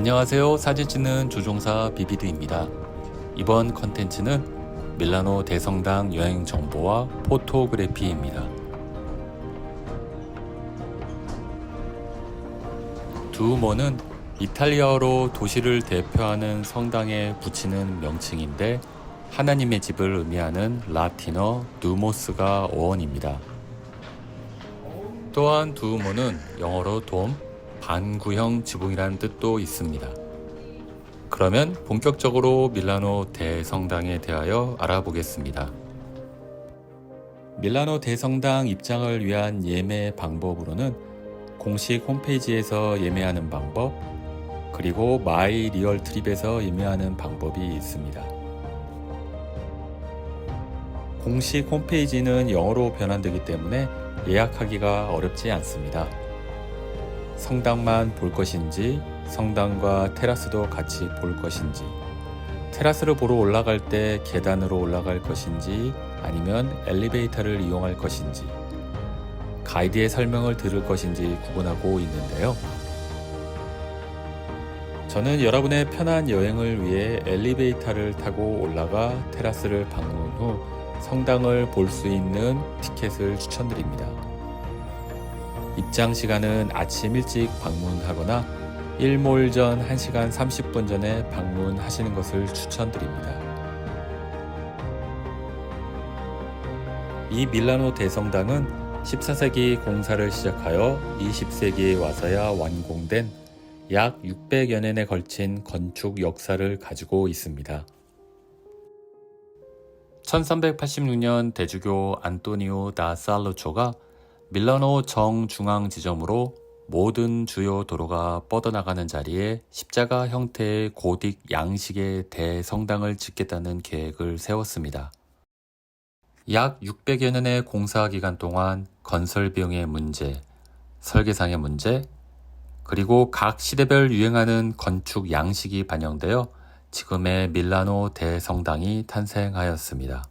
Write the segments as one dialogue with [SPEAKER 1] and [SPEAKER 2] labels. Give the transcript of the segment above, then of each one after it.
[SPEAKER 1] 안녕하세요. 사진 찍는 조종사 비비드입니다. 이번 컨텐츠는 밀라노 대성당 여행 정보와 포토그래피입니다. 두오모는 이탈리아어로 도시를 대표하는 성당에 붙이는 명칭인데 하나님의 집을 의미하는 라틴어 누모스가 어원입니다. 또한 두오모는 영어로 돔, 반구형 지붕이란 뜻도 있습니다. 그러면 본격적으로 밀라노 대성당에 대하여 알아보겠습니다. 밀라노 대성당 입장을 위한 예매 방법으로는 공식 홈페이지에서 예매하는 방법, 그리고 마이 리얼 트립에서 예매하는 방법이 있습니다. 공식 홈페이지는 영어로 변환되기 때문에 예약하기가 어렵지 않습니다. 성당만 볼 것인지, 성당과 테라스도 같이 볼 것인지, 테라스를 보러 올라갈 때 계단으로 올라갈 것인지, 아니면 엘리베이터를 이용할 것인지, 가이드의 설명을 들을 것인지 구분하고 있는데요. 저는 여러분의 편한 여행을 위해 엘리베이터를 타고 올라가 테라스를 방문 후 성당을 볼 수 있는 티켓을 추천드립니다. 입장 시간은 아침 일찍 방문하거나 일몰 전 1시간 30분 전에 방문하시는 것을 추천드립니다. 이 밀라노 대성당은 14세기 공사를 시작하여 20세기에 와서야 완공된 약 600여 년에 걸친 건축 역사를 가지고 있습니다. 1386년 대주교 안토니오 다 살루초가 밀라노 정중앙 지점으로 모든 주요 도로가 뻗어나가는 자리에 십자가 형태의 고딕 양식의 대성당을 짓겠다는 계획을 세웠습니다. 약 600여 년의 공사 기간 동안 건설 비용의 문제, 설계상의 문제, 그리고 각 시대별 유행하는 건축 양식이 반영되어 지금의 밀라노 대성당이 탄생하였습니다.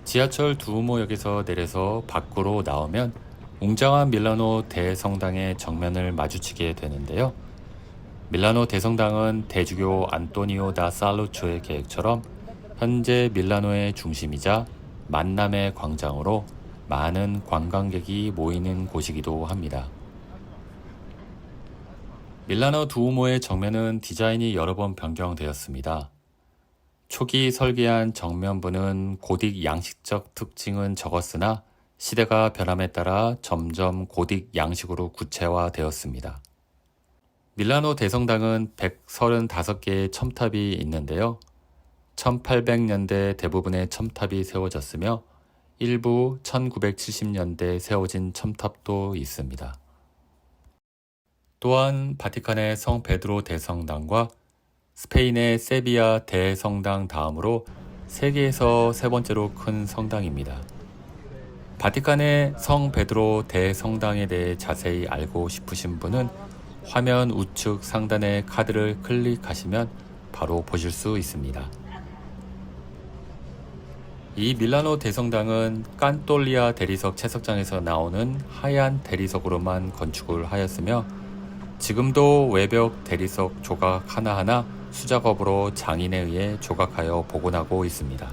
[SPEAKER 1] 지하철 두오모역에서 내려서 밖으로 나오면 웅장한 밀라노 대성당의 정면을 마주치게 되는데요. 밀라노 대성당은 대주교 안토니오 다 살루초의 계획처럼 현재 밀라노의 중심이자 만남의 광장으로 많은 관광객이 모이는 곳이기도 합니다. 밀라노 두오모의 정면은 디자인이 여러 번 변경되었습니다. 초기 설계한 정면부는 고딕 양식적 특징은 적었으나 시대가 변함에 따라 점점 고딕 양식으로 구체화되었습니다. 밀라노 대성당은 135개의 첨탑이 있는데요. 1800년대 대부분의 첨탑이 세워졌으며 일부 1970년대 세워진 첨탑도 있습니다. 또한 바티칸의 성 베드로 대성당과 스페인의 세비야 대성당 다음으로 세계에서 세 번째로 큰 성당입니다. 바티칸의 성 베드로 대성당에 대해 자세히 알고 싶으신 분은 화면 우측 상단의 카드를 클릭하시면 바로 보실 수 있습니다. 이 밀라노 대성당은 깐톨리아 대리석 채석장에서 나오는 하얀 대리석으로만 건축을 하였으며 지금도 외벽 대리석 조각 하나하나 수작업으로 장인에 의해 조각하여 복원하고 있습니다.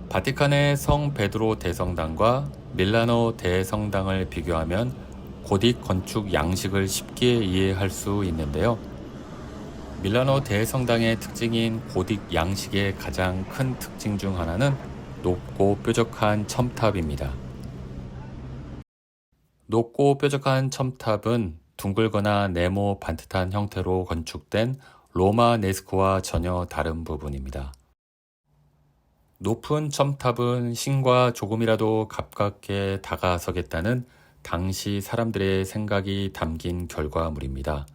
[SPEAKER 1] 바티칸의 성 베드로 대성당과 밀라노 대성당을 비교하면 고딕 건축 양식을 쉽게 이해할 수 있는데요. 밀라노 대성당의 특징인 고딕 양식의 가장 큰 특징 중 하나는 높고 뾰족한 첨탑입니다. 높고 뾰족한 첨탑은 둥글거나 네모 반듯한 형태로 건축된 로마네스크와 전혀 다른 부분입니다. 높은 첨탑은 신과 조금이라도 가깝게 다가서겠다는 당시 사람들의 생각이 담긴 결과물입니다.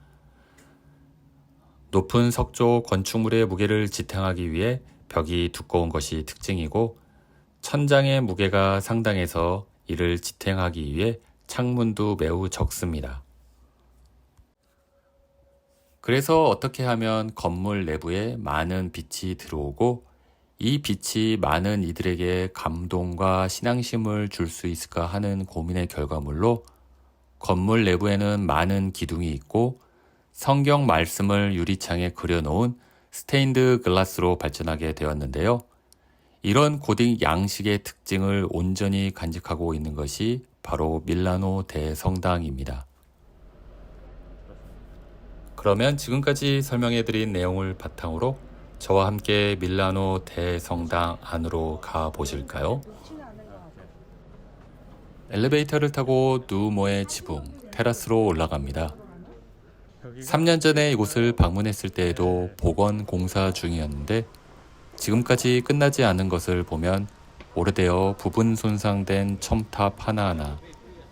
[SPEAKER 1] 높은 석조 건축물의 무게를 지탱하기 위해 벽이 두꺼운 것이 특징이고 천장의 무게가 상당해서 이를 지탱하기 위해 창문도 매우 적습니다. 그래서 어떻게 하면 건물 내부에 많은 빛이 들어오고 이 빛이 많은 이들에게 감동과 신앙심을 줄 수 있을까 하는 고민의 결과물로 건물 내부에는 많은 기둥이 있고 성경 말씀을 유리창에 그려놓은 스테인드 글라스로 발전하게 되었는데요. 이런 고딕 양식의 특징을 온전히 간직하고 있는 것이 바로 밀라노 대성당입니다. 그러면 지금까지 설명해드린 내용을 바탕으로 저와 함께 밀라노 대성당 안으로 가 보실까요? 엘리베이터를 타고 누모의 지붕, 테라스로 올라갑니다. 3년 전에 이곳을 방문했을 때에도 복원 공사 중이었는데 지금까지 끝나지 않은 것을 보면 오래되어 부분 손상된 첨탑 하나하나,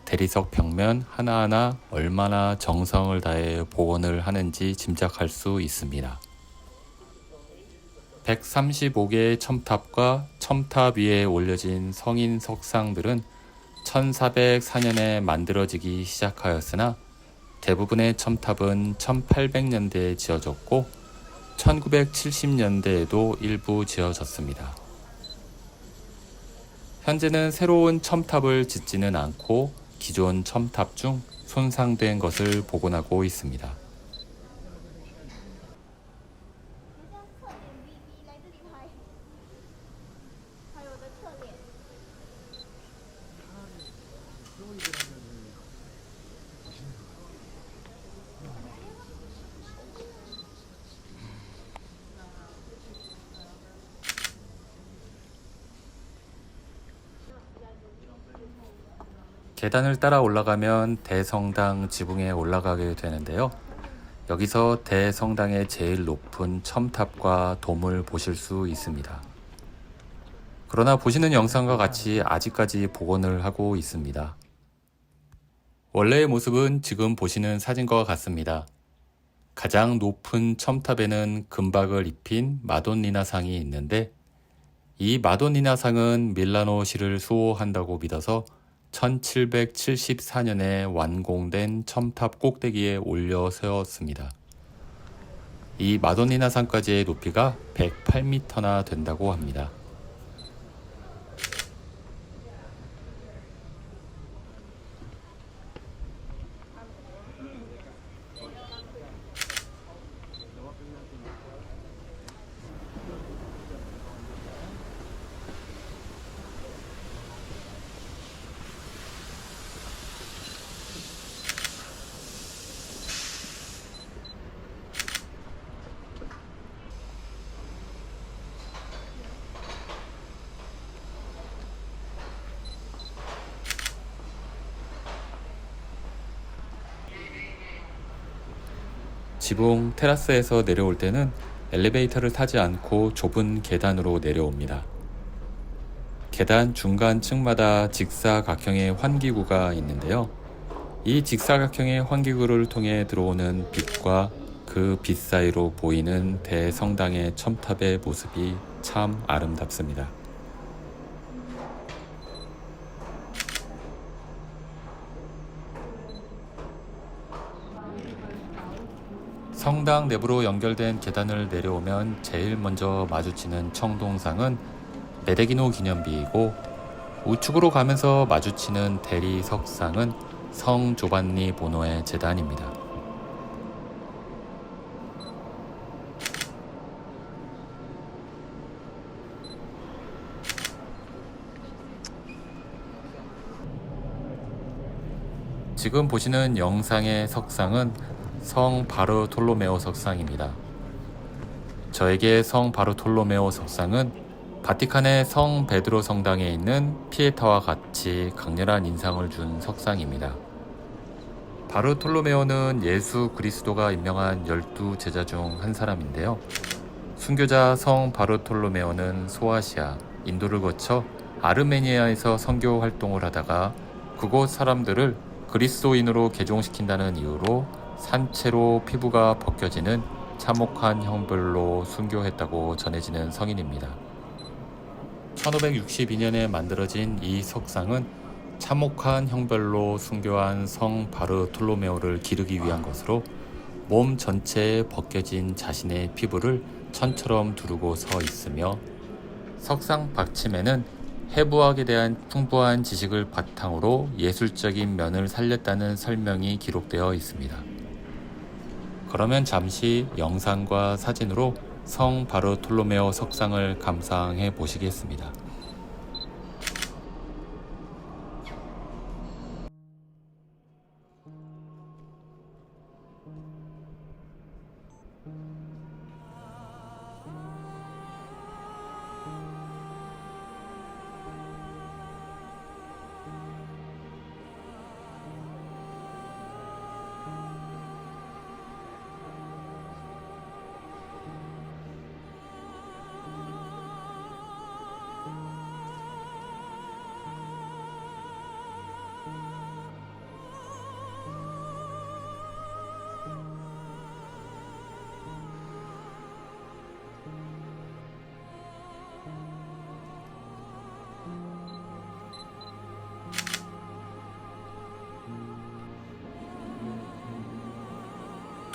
[SPEAKER 1] 대리석 벽면 하나하나 얼마나 정성을 다해 복원을 하는지 짐작할 수 있습니다. 135개의 첨탑과 첨탑 위에 올려진 성인 석상들은 1404년에 만들어지기 시작하였으나 대부분의 첨탑은 1800년대에 지어졌고 1970년대에도 일부 지어졌습니다. 현재는 새로운 첨탑을 짓지는 않고 기존 첨탑 중 손상된 것을 복원하고 있습니다. 계단을 따라 올라가면 대성당 지붕에 올라가게 되는데요. 여기서 대성당의 제일 높은 첨탑과 돔을 보실 수 있습니다. 그러나 보시는 영상과 같이 아직까지 복원을 하고 있습니다. 원래의 모습은 지금 보시는 사진과 같습니다. 가장 높은 첨탑에는 금박을 입힌 마돈니나상이 있는데 이 마돈니나상은 밀라노시를 수호한다고 믿어서 1774년에 완공된 첨탑 꼭대기에 올려 세웠습니다. 이 마돈니나상까지의 높이가 108m나 된다고 합니다. 지붕 테라스에서 내려올 때는 엘리베이터를 타지 않고 좁은 계단으로 내려옵니다. 계단 중간 층마다 직사각형의 환기구가 있는데요. 이 직사각형의 환기구를 통해 들어오는 빛과 그 빛 사이로 보이는 대성당의 첨탑의 모습이 참 아름답습니다. 성당 내부로 연결된 계단을 내려오면 제일 먼저 마주치는 청동상은 메데기노 기념비이고 우측으로 가면서 마주치는 대리석상은 성 조반니 보노의 제단입니다. 지금 보시는 영상의 석상은 성 바르톨로메오 석상입니다. 저에게 성 바르톨로메오 석상은 바티칸의 성 베드로 성당에 있는 피에타와 같이 강렬한 인상을 준 석상입니다. 바르톨로메오는 예수 그리스도가 임명한 12제자 중 한 사람인데요. 순교자 성 바르톨로메오는 소아시아, 인도를 거쳐 아르메니아에서 선교 활동을 하다가 그곳 사람들을 그리스도인으로 개종시킨다는 이유로 산채로 피부가 벗겨지는 참혹한 형벌로 순교했다고 전해지는 성인입니다. 1562년에 만들어진 이 석상은 참혹한 형벌로 순교한 성 바르톨로메오를 기르기 위한 것으로 몸 전체에 벗겨진 자신의 피부를 천처럼 두르고 서 있으며 석상 받침에는 해부학에 대한 풍부한 지식을 바탕으로 예술적인 면을 살렸다는 설명이 기록되어 있습니다. 그러면 잠시 영상과 사진으로 성 바르톨로메오 석상을 감상해 보시겠습니다.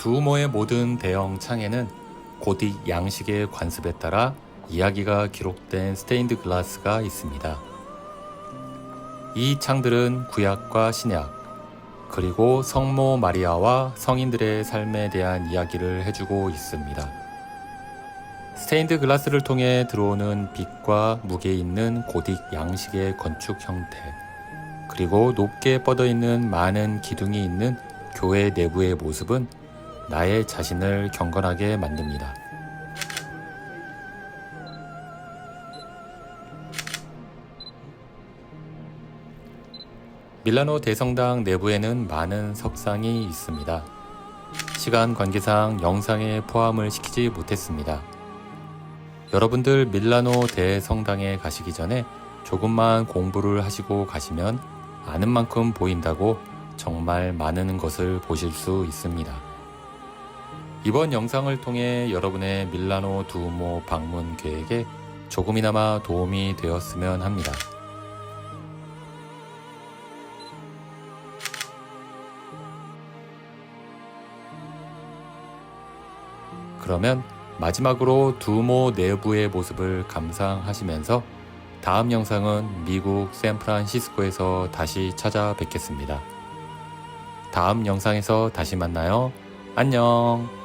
[SPEAKER 1] 두오모의 모든 대형 창에는 고딕 양식의 관습에 따라 이야기가 기록된 스테인드 글라스가 있습니다. 이 창들은 구약과 신약, 그리고 성모 마리아와 성인들의 삶에 대한 이야기를 해주고 있습니다. 스테인드 글라스를 통해 들어오는 빛과 무게 있는 고딕 양식의 건축 형태, 그리고 높게 뻗어 있는 많은 기둥이 있는 교회 내부의 모습은 나의 자신을 경건하게 만듭니다. 밀라노 대성당 내부에는 많은 석상이 있습니다. 시간 관계상 영상에 포함을 시키지 못했습니다. 여러분들 밀라노 대성당에 가시기 전에 조금만 공부를 하시고 가시면 아는 만큼 보인다고 정말 많은 것을 보실 수 있습니다. 이번 영상을 통해 여러분의 밀라노 두오모 방문 계획에 조금이나마 도움이 되었으면 합니다. 그러면 마지막으로 두오모 내부의 모습을 감상하시면서 다음 영상은 미국 샌프란시스코에서 다시 찾아뵙겠습니다. 다음 영상에서 다시 만나요. 안녕.